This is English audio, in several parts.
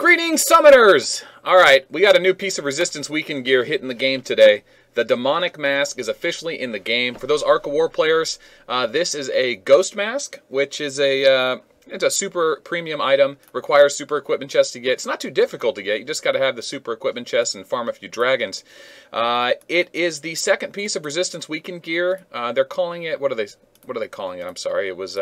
Greetings, Summoners! Alright, we got a new piece of Resistance Weekend gear hitting the game today. The Demonic Mask is officially in the game. For those Ark of War players, this is a Ghost Mask, which is it's a super premium item. Requires super equipment chests to get. It's not too difficult to get. You just got to have the super equipment chests and farm a few dragons. It is the second piece of Resistance Weekend gear. They're calling it, what are they calling it? I'm sorry. It was...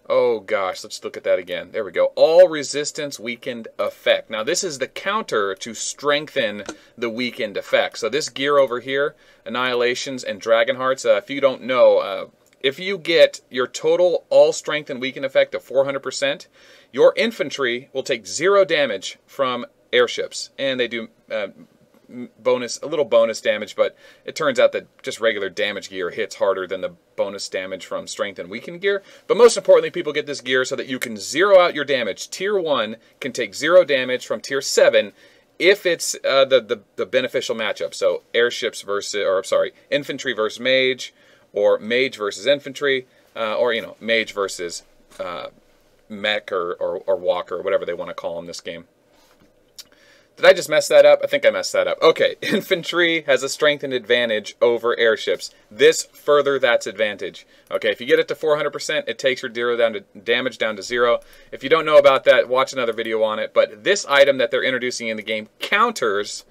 oh gosh, let's look at that again. There we go. All Resistance Weekend Effect. Now this is the counter to strengthen the Weekend Effect. So this gear over here, Annihilations and Dragon Hearts, if you don't know, if you get your total all strength and Weekend Effect of 400%, your infantry will take 0 damage from airships. And they do... a little bonus damage, but it turns out that just regular damage gear hits harder than the bonus damage from strength and weakened gear. But most importantly, people get this gear so that you can zero out your damage. Tier 1 can take 0 damage from Tier 7 if it's the beneficial matchup. So airships versus, or sorry, infantry versus mage, or mage versus infantry, or mage versus mech or walker, or whatever they want to call in this game. Did I just mess that up? I think I messed that up. Okay, infantry has a strengthened advantage over airships. This further that's advantage. Okay, if you get it to 400%, it takes your damage down to 0. If you don't know about that, watch another video on it. But this item that they're introducing in the game counters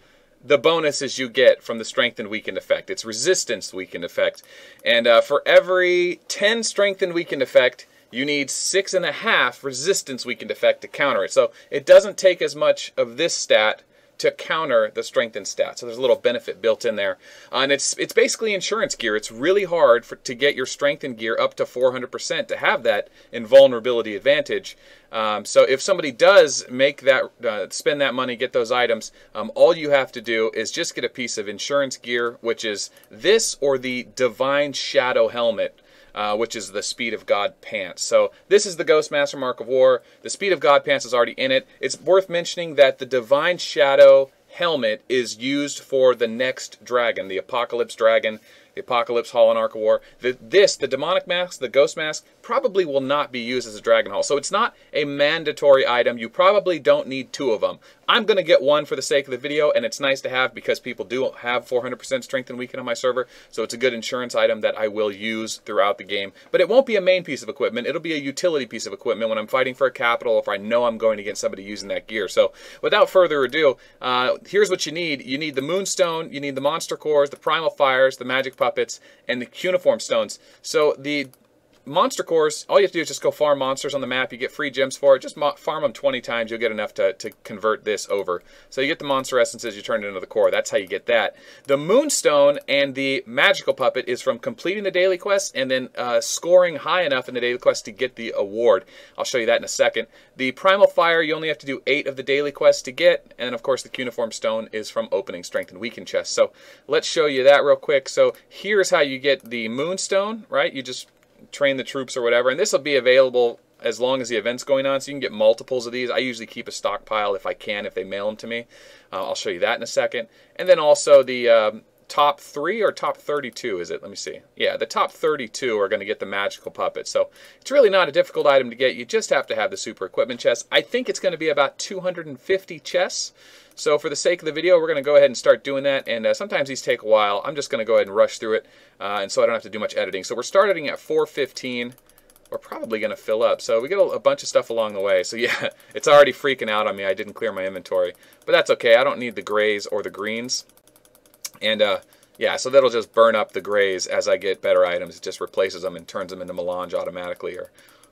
the bonuses you get from the strengthened weakened effect. It's resistance weakened effect. And for every 10 strengthened weakened effect, you need 6.5 resistance weakened effect to counter it. So it doesn't take as much of this stat to counter the strengthened stat. So there's a little benefit built in there. And it's basically insurance gear. It's really hard to get your strengthened gear up to 400% to have that invulnerability advantage. So if somebody does make that, spend that money, get those items, all you have to do is just get a piece of insurance gear, which is this or the Divine Shadow Helmet, which is the Speed of God pants. So this is the Ghost Master Ark of War. The Speed of God pants is already in it. It's worth mentioning that the Divine Shadow helmet is used for the next dragon, the Apocalypse Dragon, the Apocalypse Hall in Ark of War. The Demonic Mask, the Ghost Mask, probably will not be used as a Dragon Hall. So it's not a mandatory item. You probably don't need 2 of them. I'm going to get one for the sake of the video, and it's nice to have because people do have 400% strength and weaken on my server, so it's a good insurance item that I will use throughout the game. But it won't be a main piece of equipment. It'll be a utility piece of equipment when I'm fighting for a capital, if I know I'm going against somebody using that gear. So without further ado, here's what you need. You need the Moonstone, you need the Monster Cores, the Primal Fires, the Magic Puppets, and the Cuneiform Stones. So the Monster Cores, all you have to do is just go farm monsters on the map. You get free gems for it. Just farm them 20 times. You'll get enough to convert this over. So you get the monster essences, you turn it into the core. That's how you get that. The Moonstone and the Magical Puppet is from completing the daily quest and then scoring high enough in the daily quest to get the award. I'll show you that in a second. The Primal Fire, you only have to do 8 of the daily quests to get. And then, of course, the Cuneiform Stone is from opening strength and weaken chests. So let's show you that real quick. So here's how you get the Moonstone, right? You just train the troops or whatever, and this will be available as long as the event's going on, so you can get multiples of these. I usually keep a stockpile if I can, if they mail them to me. I'll show you that in a second. And then also the top 3 or top 32, is it? Let me see. Yeah, the top 32 are going to get the Magical Puppet. So it's really not a difficult item to get. You just have to have the super equipment chest. I think it's going to be about 250 chests. So for the sake of the video, we're going to go ahead and start doing that. And sometimes these take a while. I'm just going to go ahead and rush through it, and so I don't have to do much editing. So we're starting at 415. We're probably going to fill up. So we get a bunch of stuff along the way. So yeah, it's already freaking out on me. I didn't clear my inventory. But that's okay. I don't need the grays or the greens. And yeah, so that'll just burn up the grays as I get better items. It just replaces them and turns them into melange automatically,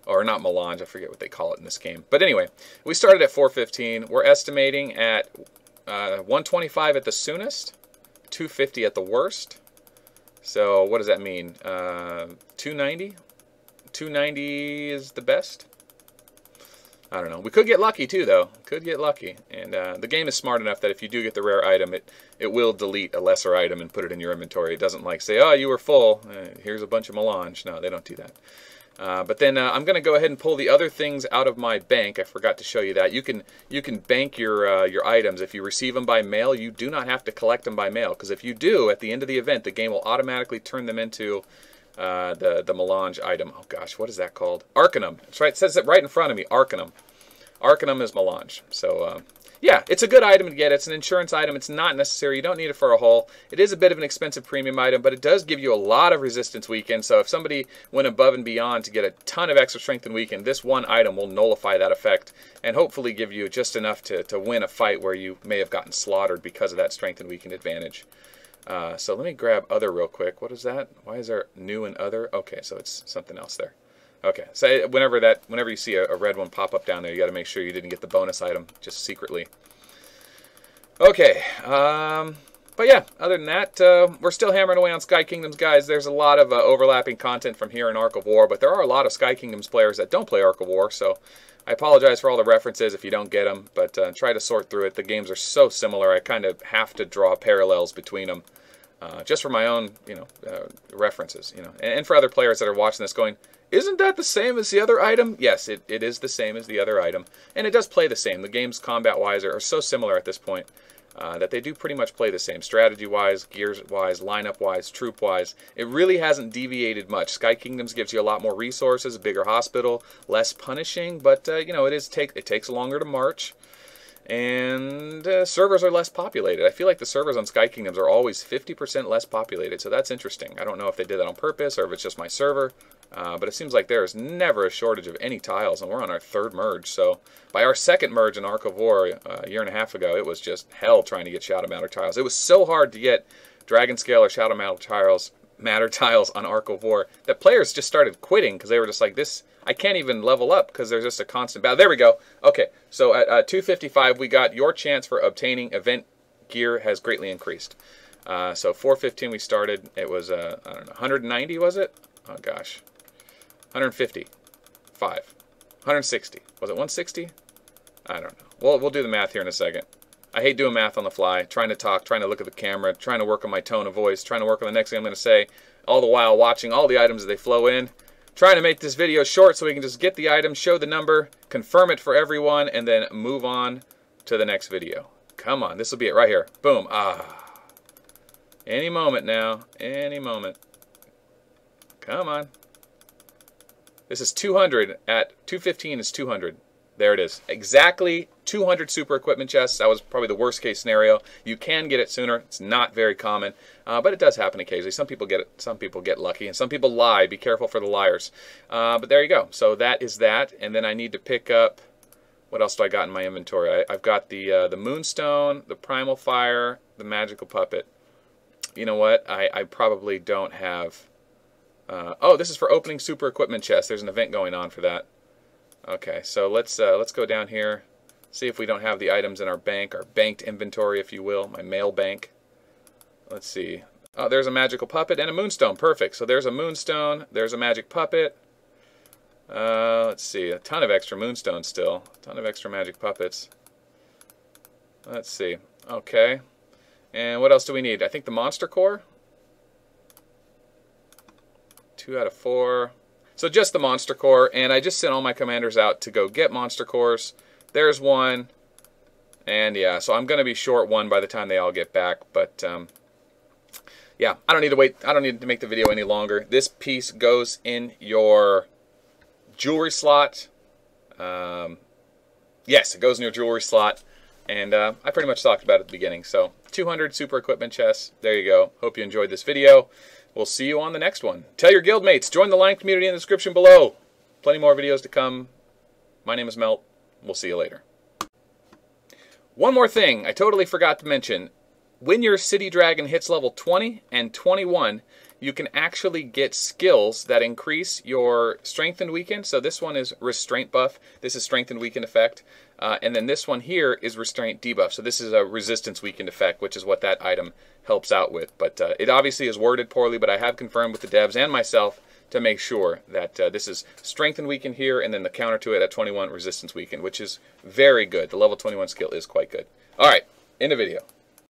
or not melange, I forget what they call it in this game. But anyway, we started at 415. We're estimating at 125 at the soonest, 250 at the worst. So what does that mean? 290? 290 is the best? I don't know. We could get lucky too, though. Could get lucky. And the game is smart enough that if you do get the rare item, it will delete a lesser item and put it in your inventory. It doesn't like say, oh, you were full. Here's a bunch of melange. No, they don't do that. But then I'm going to go ahead and pull the other things out of my bank. I forgot to show you that. You can bank your items. If you receive them by mail, you do not have to collect them by mail. Because if you do, at the end of the event, the game will automatically turn them into the melange item. Oh gosh, what is that called? Arcanum. That's right. It says it right in front of me. Arcanum. Arcanum is Melange. So, yeah, it's a good item to get. It's an insurance item. It's not necessary. You don't need it for a hull. It is a bit of an expensive premium item, but it does give you a lot of resistance weaken. So if somebody went above and beyond to get a ton of extra strength and weaken, this one item will nullify that effect and hopefully give you just enough to win a fight where you may have gotten slaughtered because of that strength and weaken advantage. So let me grab other real quick. What is that? Why is there new and other? Okay, so it's something else there. Okay, so whenever you see a red one pop up down there, you got to make sure you didn't get the bonus item just secretly. Okay, but yeah, other than that, we're still hammering away on Sky Kingdoms, guys. There's a lot of overlapping content from here in Ark of War, but there are a lot of Sky Kingdoms players that don't play Ark of War, so I apologize for all the references if you don't get them, but try to sort through it. The games are so similar, I kind of have to draw parallels between them, just for my own, references, and for other players that are watching this going, isn't that the same as the other item? Yes, it is the same as the other item, and it does play the same. The games combat-wise are so similar at this point that they do pretty much play the same. Strategy-wise, gears-wise, lineup-wise, troop-wise, it really hasn't deviated much. Sky Kingdoms gives you a lot more resources, a bigger hospital, less punishing, but it takes longer to march. And servers are less populated. I feel like the servers on Sky Kingdoms are always 50% less populated, so that's interesting. I don't know if they did that on purpose or if it's just my server, but it seems like there is never a shortage of any tiles, and we're on our third merge. So by our second merge in Ark of War a year and a half ago, it was just hell trying to get Shadow Matter tiles. It was so hard to get Dragon Scale or Shadow Matter tiles on Ark of War that players just started quitting because they were just like, this, I can't even level up because there's just a constant battle. There we go. Okay, so at 255, we got your chance for obtaining event gear has greatly increased. So 415 we started. It was, I don't know, 190 was it? Oh gosh. 150. 160. Was it 160? I don't know. We'll do the math here in a second. I hate doing math on the fly, trying to talk, trying to look at the camera, trying to work on my tone of voice, trying to work on the next thing I'm going to say, all the while watching all the items as they flow in. Trying to make this video short so we can just get the item, show the number, confirm it for everyone, and then move on to the next video. Come on, this will be it right here. Boom. Any moment now. Any moment. Come on. This is 200. At 215 is 200. There it is. Exactly 200 super equipment chests. That was probably the worst case scenario. You can get it sooner. It's not very common, but it does happen occasionally. Some people get it. Some people get lucky, and some people lie. Be careful for the liars. But there you go. So that is that. And then I need to pick up, what else do I got in my inventory? I've got the Moonstone, the Primal Fire, the Magical Puppet. You know what? I probably don't have... oh, this is for opening super equipment chests. There's an event going on for that. Okay, so let's go down here, see if we don't have the items in our bank, our banked inventory, if you will, my mail bank. Let's see. Oh, there's a magical puppet and a moonstone. Perfect. So there's a moonstone, there's a magic puppet. Let's see, a ton of extra moonstones still, a ton of extra magic puppets. Let's see. Okay. And what else do we need? I think the monster core. 2 out of 4. So just the monster core, and I just sent all my commanders out to go get monster cores. There's one, and yeah, so I'm going to be short one by the time they all get back, but yeah, I don't need to wait. I don't need to make the video any longer. This piece goes in your jewelry slot. Yes, it goes in your jewelry slot, and I pretty much talked about it at the beginning. So 200 super equipment chests. There you go. Hope you enjoyed this video. We'll see you on the next one. Tell your guildmates. Join the line community in the description below. Plenty more videos to come. My name is Melt. We'll see you later. One more thing I totally forgot to mention. When your City Dragon hits level 20 and 21, you can actually get skills that increase your strength and weaken. So this one is restraint buff. This is strength and weaken effect. And then this one here is restraint debuff. So this is a resistance weakened effect, which is what that item helps out with. But it obviously is worded poorly, but I have confirmed with the devs and myself to make sure that this is strength and weaken here, and then the counter to it at 21, resistance weaken, which is very good. The level 21 skill is quite good. All right, end of video.